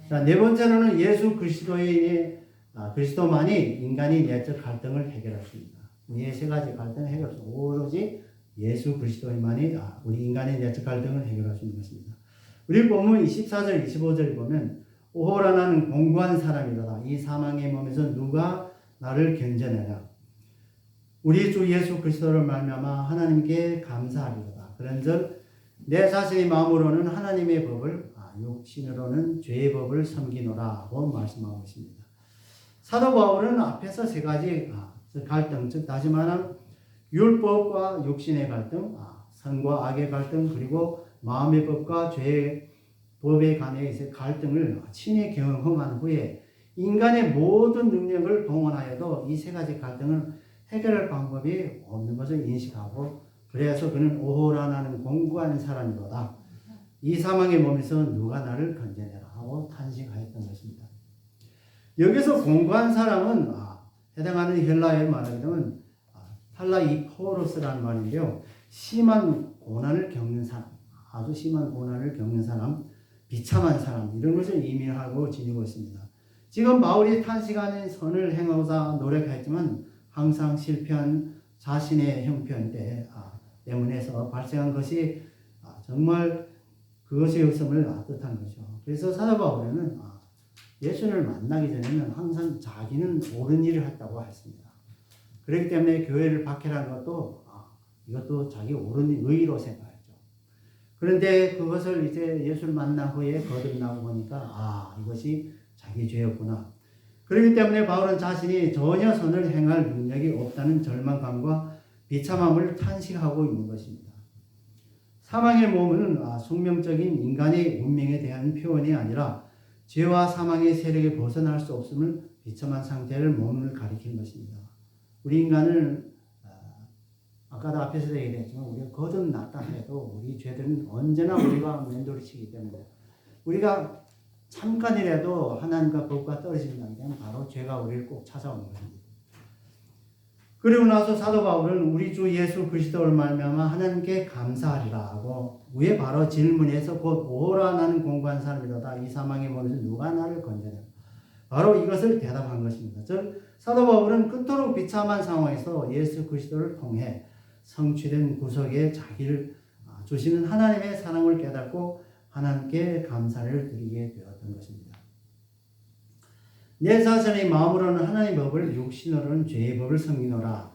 Speaker 1: 자, 네 번째로는 예수 그리스도만이 인간의 내적 갈등을 해결하십니다. 이 세 가지 갈등을 해결할 수 오로지 예수 그리스도만이 우리 인간의 내적 갈등을 해결할 수 있는 것입니다. 우리 본문 24절 25절 보면 오호라 나는 공고한 사람이로다. 이 사망의 몸에서 누가 나를 견제하느냐. 우리 주 예수 그리스도를 말미암아 하나님께 감사하리로다. 그런즉 내 자신의 마음으로는 하나님의 법을 육신으로는 죄의 법을 섬기노라고 말씀하고 있습니다. 사도 바울은 앞에서 세 가지 갈등, 즉 다시 말하면 율법과 육신의 갈등, 선과 악의 갈등, 그리고 마음의 법과 죄의 법에 관해 갈등을 친히 경험한 후에 인간의 모든 능력을 동원하여도 이 세 가지 갈등을 해결할 방법이 없는 것을 인식하고 그래서 그는 오호라 나는 공고한 사람이로다. 이 사망의 몸에서 누가 나를 건져내라 하고 탄식하였던 것입니다. 여기서 공고한 사람은 해당하는 헬라어에 말하게 되면 탈라이코로스라는 말인데요. 심한 고난을 겪는 사람, 아주 심한 고난을 겪는 사람, 비참한 사람 이런 것을 의미하고 지니고 있습니다. 지금 바울이 탄식하는 선을 행하고자 노력했지만 항상 실패한 자신의 형편 때문에서 발생한 것이 정말 그것의 웃음을 뜻한 거죠. 그래서 사도 바울은 예수를 만나기 전에는 항상 자기는 옳은 일을 했다고 했습니다. 그렇기 때문에 교회를 박해라는 것도 이것도 자기 옳은 의로 생각했죠. 그런데 그것을 이제 예수를 만난 후에 거듭나고 보니까 이것이 자기 죄였구나. 그렇기 때문에 바울은 자신이 전혀 선을 행할 능력이 없다는 절망감과 비참함을 탄식하고 있는 것입니다. 사망의 몸은 숙명적인 인간의 운명에 대한 표현이 아니라 죄와 사망의 세력에 벗어날 수 없음을 비참한 상태를 몸을 가리키는 것입니다. 우리 인간은 아까도 앞에서 얘기했지만 우리가 거듭났다 해도 우리 죄들은 언제나 우리가 맴돌이치기 때문에 우리가 잠깐이라도 하나님과 법과 떨어진다는 게 바로 죄가 우리를 꼭 찾아오는 것입니다. 그리고 나서 사도 바울은 우리 주 예수 그리스도를 말미암아 하나님께 감사하리라 하고 위에 바로 질문에서 곧 오호라 나는 공고한 사람이로다. 이 사망의 몸에서 누가 나를 건져내라. 바로 이것을 대답한 것입니다. 즉 사도 바울은 그토록 비참한 상황에서 예수 그리스도를 통해 성취된 구속에 자기를 주시는 하나님의 사랑을 깨닫고 하나님께 감사를 드리게 되었던 것입니다. 내 자신의 마음으로는 하나님의 법을 육신으로는 죄의 법을 섬기노라.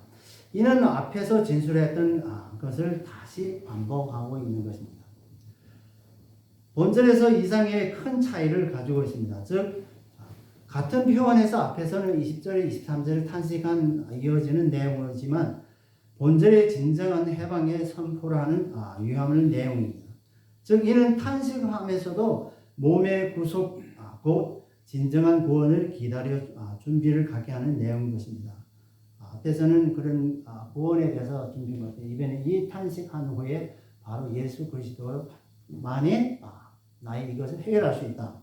Speaker 1: 이는 앞에서 진술했던 것을 다시 반복하고 있는 것입니다. 본절에서 이상의 큰 차이를 가지고 있습니다. 즉 같은 표현에서 앞에서는 20절, 23절을 탄식한 이어지는 내용이지만 본절의 진정한 해방의 선포라는 유함의 내용입니다. 즉 이는 탄식하면서도 몸의 구속 곧 진정한 구원을 기다려 준비를 갖게 하는 내용인 것입니다. 앞에서는 그런 구원에 대해서 준비한 것 같아요. 이번에 이 탄식한 후에 바로 예수 그리스도만이 나의 이것을 해결할 수 있다.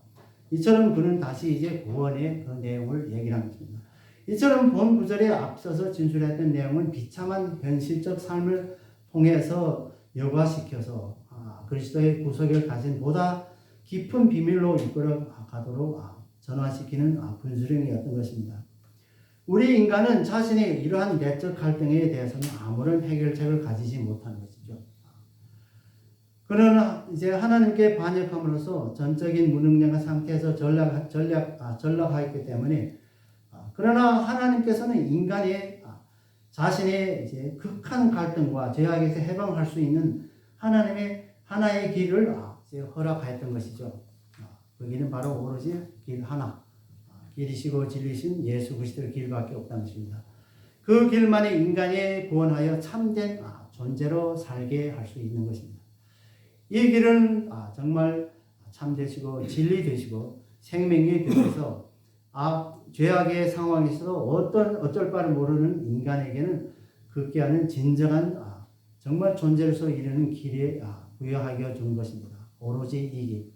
Speaker 1: 이처럼 그는 다시 이제 구원의 그 내용을 얘기하는 것입니다. 이처럼 본 구절에 앞서서 진술했던 내용은 비참한 현실적 삶을 통해서 여과시켜서 그리스도의 구속을 가진 보다 깊은 비밀로 이끌어 가도록 전환시키는 분수령이었던 것입니다. 우리 인간은 자신의 이러한 내적 갈등에 대해서는 아무런 해결책을 가지지 못하는 것이죠. 그는 이제 하나님께 반역함으로써 전적인 무능력한 상태에서 전락하였기 때문에 그러나 하나님께서는 인간의 자신의 이제 극한 갈등과 죄악에서 해방할 수 있는 하나님의 하나의 길을 이제 허락하였던 것이죠. 그 길은 바로 오로지 길 하나, 길이시고 진리신 예수 그리스도의 길밖에 없다는 것입니다. 그 길만이 인간이 구원하여 참된 존재로 살게 할 수 있는 것입니다. 이 길은 정말 참되시고 진리 되시고 생명이 되셔서 죄악의 상황에서도 어쩔 바를 모르는 인간에게는 급기야는 진정한 정말 존재로서 이르는 길에 부여하여 준 것입니다. 오로지 이 길.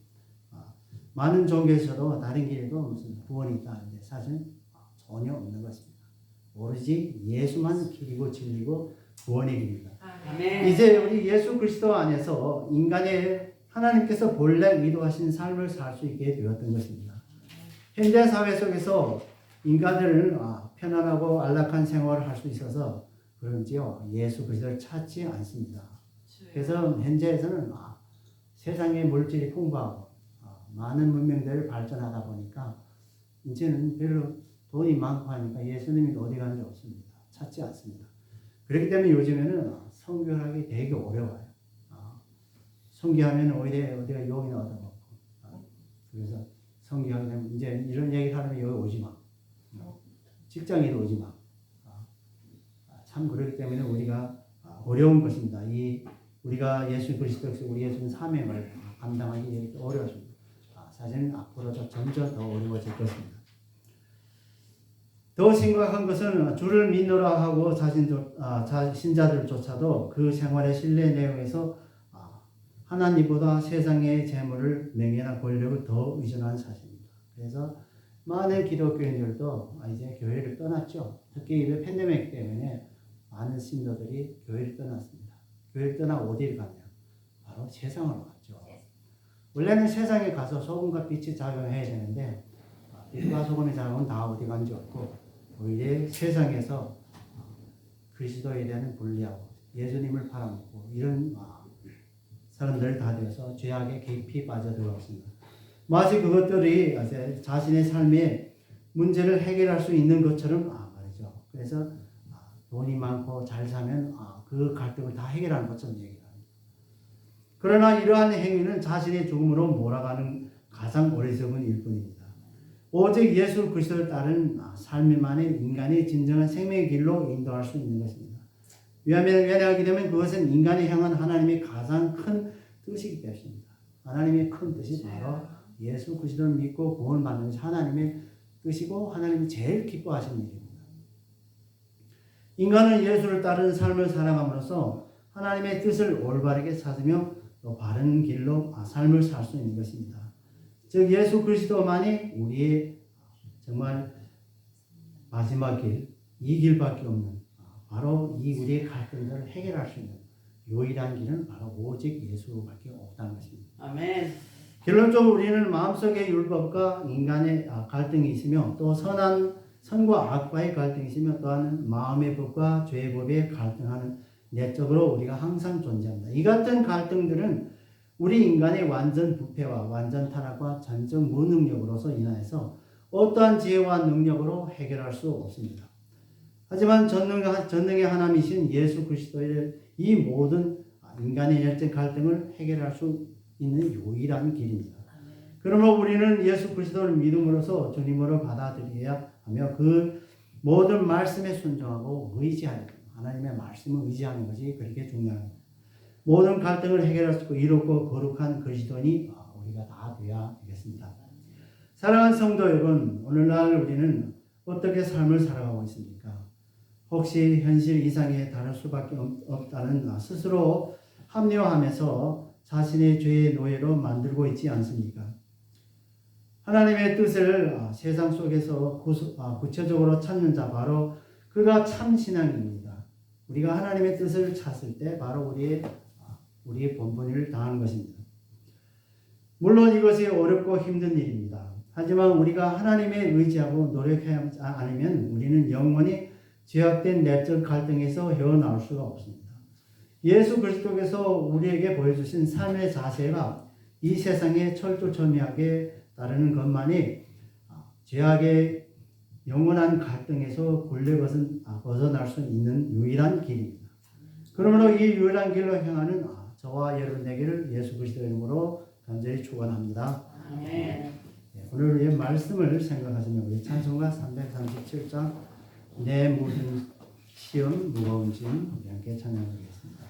Speaker 1: 많은 종교에서도 다른 길에도 무슨 구원이 있다는데 사실은 전혀 없는 것입니다. 오로지 예수만 길이고 진리고 구원의 길입니다.
Speaker 2: 아멘.
Speaker 1: 이제 우리 예수 그리스도 안에서 인간의 하나님께서 본래 의도하신 삶을 살 수 있게 되었던 것입니다. 현대 사회 속에서 인간들은 편안하고 안락한 생활을 할 수 있어서 그런지요 예수 그리스도를 찾지 않습니다. 그래서 현재에서는 세상의 물질이 풍부하고 많은 문명들이 발전하다 보니까 이제는 별로 돈이 많고 하니까 예수님이 어디 가는지 없습니다. 찾지 않습니다. 그렇기 때문에 요즘에는 선교하기 되게 어려워요. 선교하면 오히려 어디가 욕이나 얻어먹고 그래서 선교하게 되면 이제 이런 얘기를 하면 여기 오지 마. 직장에도 오지 마. 참 그렇기 때문에 우리가 어려운 것입니다. 우리가 예수 그리스도께서 우리의 준 사명을 감당하기 이렇게 어려워집니다. 사실은 앞으로도 점점 더 어려워질 것입니다. 더 심각한 것은 주를 믿노라 하고 신자들조차도 그 생활의 신뢰 내용에서 하나님보다 세상의 재물을, 명예나 권력을 더 의존하는 사실입니다. 그래서 많은 기독교인들도 이제 교회를 떠났죠. 특히 이 팬데믹 때문에 많은 신도들이 교회를 떠났습니다. 교회를 떠나 어디를 갔냐? 바로 세상으로 갔죠. 원래는 세상에 가서 소금과 빛이 작용해야 되는데 빛과 소금의 작용은 다 어디 간지 없고 오히려 세상에서 그리스도에 대한 분리하고 예수님을 팔아먹고 이런 사람들 다 되어서 죄악에 깊이 빠져들어갔습니다. 마치 그것들이 자신의 삶의 문제를 해결할 수 있는 것처럼 말이죠. 그래서 돈이 많고 잘 사면 그 갈등을 다 해결하는 것처럼 얘기를 합니다. 그러나 이러한 행위는 자신의 죽음으로 몰아가는 가장 어리석은 일뿐입니다. 오직 예수 그리스도를 따른 삶만이 인간의 진정한 생명의 길로 인도할 수 있는 것입니다. 왜냐하게 되면 그것은 인간이 향한 하나님의 가장 큰 뜻이기 때문입니다. 하나님의 큰 뜻이 바로 예수 그리스도를 믿고 구원을 받는 것이 하나님의 뜻이고 하나님이 제일 기뻐하시는 일입니다. 인간은 예수를 따르는 삶을 살아감으로써 하나님의 뜻을 올바르게 찾으며 또 바른 길로 삶을 살 수 있는 것입니다. 즉 예수 그리스도만이 우리의 정말 마지막 길, 이 길밖에 없는 바로 이 우리의 갈등들을 해결할 수 있는 유일한 길은 바로 오직 예수밖에 없다는 것입니다.
Speaker 2: 아멘.
Speaker 1: 결론적으로 우리는 마음속의 율법과 인간의 갈등이 있으며 또 선과 악과의 갈등이 있으며 또한 마음의 법과 죄의 법에 갈등하는 내적으로 우리가 항상 존재합니다. 이 같은 갈등들은 우리 인간의 완전 부패와 완전 타락과 전적 무능력으로서 인하여서 어떠한 지혜와 능력으로 해결할 수 없습니다. 하지만 전능의 하나님이신 예수 그리스도의 이 모든 인간의 열정 갈등을 해결할 수 있는 유일한 길입니다. 그러므로 우리는 예수 그리스도를 믿음으로써 주님으로 받아들여야 하며 그 모든 말씀에 순종하고 의지하는 하나님의 말씀을 의지하는 것이 그렇게 중요합니다. 모든 갈등을 해결할 수 있고 이롭고 거룩한 그리스도인이 우리가 다 되어야 되겠습니다. 사랑하는 성도 여러분, 오늘날 우리는 어떻게 삶을 살아가고 있습니까? 혹시 현실 이상에 다를 수밖에 없다는 스스로 합리화하면서 자신의 죄의 노예로 만들고 있지 않습니까? 하나님의 뜻을 세상 속에서 구체적으로 찾는 자 바로 그가 참 신앙입니다. 우리가 하나님의 뜻을 찾을 때 바로 우리의 본분을 다하는 것입니다. 물론 이것이 어렵고 힘든 일입니다. 하지만 우리가 하나님에 의지하고 노력하지 않으면 우리는 영원히 죄악된 내적 갈등에서 헤어나올 수가 없습니다. 예수 그리스도께서 우리에게 보여주신 삶의 자세가 이 세상에 철두철미하게 따르는 것만이 죄악의 영원한 갈등에서 굴레 벗어날 수 있는 유일한 길입니다. 그러므로 이 유일한 길로 향하는 저와 여러분에게를 예수 그리스도의 이름으로 간절히 축원합니다.
Speaker 2: 아멘.
Speaker 1: 오늘 우리의 말씀을 생각하시면 우리 찬송가 337장 내 모든 시험 무거운 짐 우리 함께 찬양하겠습니다.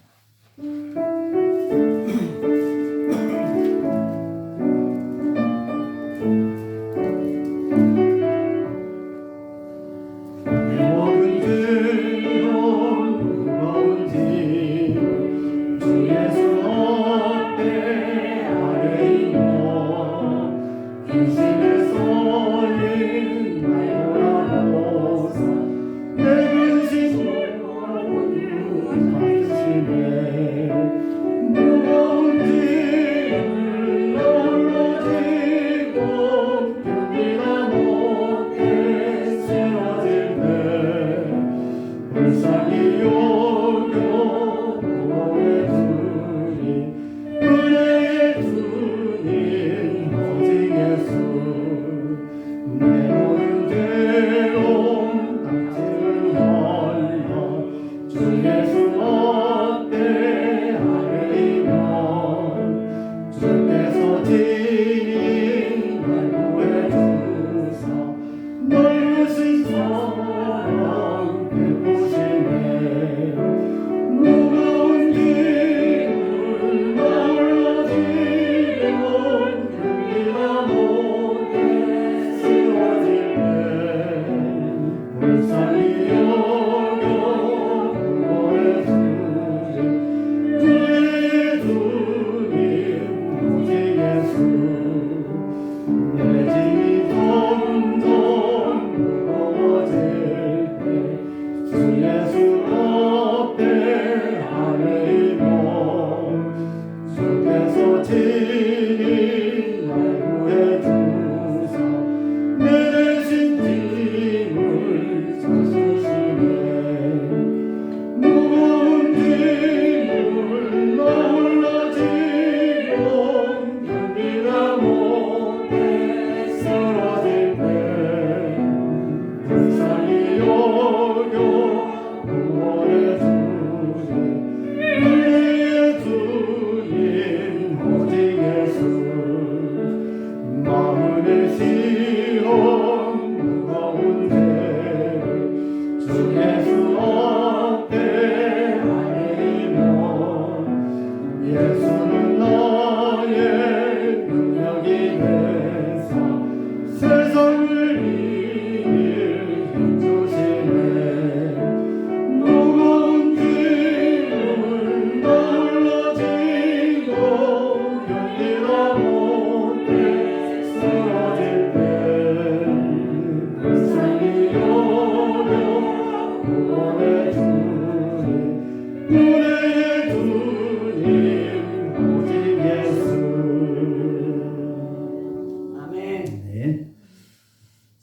Speaker 3: 내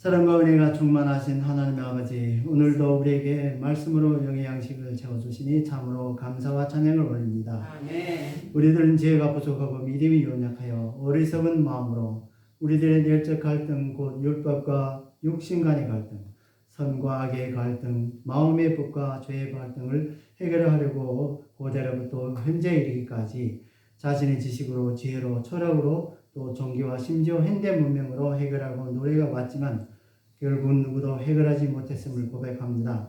Speaker 1: 사랑과 은혜가 충만하신 하나님의 아버지, 오늘도 우리에게 말씀으로 영의 양식을 채워주시니 참으로 감사와 찬양을 올립니다.
Speaker 2: 아멘.
Speaker 1: 우리들은 지혜가 부족하고 믿음이 연약하여 어리석은 마음으로 우리들의 내적 갈등, 곧 율법과 육신 간의 갈등, 선과 악의 갈등, 마음의 불과 죄의 갈등을 해결하려고 고대로부터 현재 이르기까지 자신의 지식으로, 지혜로, 철학으로, 또 종교와 심지어 현대 문명으로 해결하고 노래가 왔지만 결국 누구도 해결하지 못했음을 고백합니다.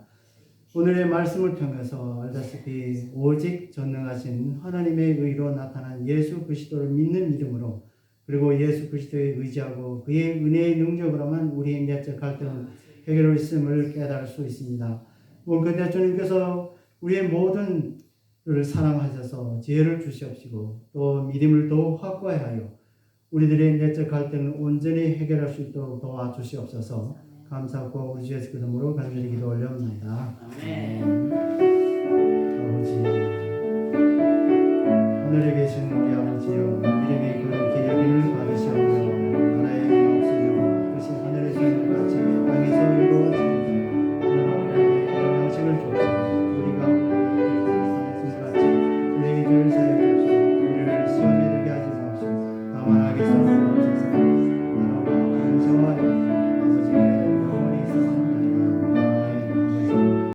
Speaker 1: 오늘의 말씀을 통해서 알다시피 오직 전능하신 하나님의 의로 나타난 예수 그리스도를 믿는 믿음으로, 그리고 예수 그리스도에 의지하고 그의 은혜의 능력으로만 우리의 내적 갈등을 해결할 수 있음을 깨달을 수 있습니다. 그런데 주님께서 우리의 모든 를 사랑하셔서 지혜를 주시옵시고 또 믿음을 더욱 확고히 하여 우리들의 내적 갈등을 온전히 해결할 수 있도록 도와주시옵소서. 감사하고 우리 주 예수 그리스도로 간절히 기도 올려옵나이다.
Speaker 2: 아멘.
Speaker 1: 아버지, 하늘에 계신 우리 아버지여, 이름이 거룩히 여김을 받으시옵며 나라의 영광이시며 뜻이 하늘에서 있는 것 같이 땅에서 이루어지옵소서. 오늘 우리에게 이런 양식을 주옵소서. 우리가 우리에게 같이 우리에게 죄를 사하여 주옵소서. 우리를 시험에 들게 하지 마옵소서. 다만 악에서 구하옵소서. 나라와 권세와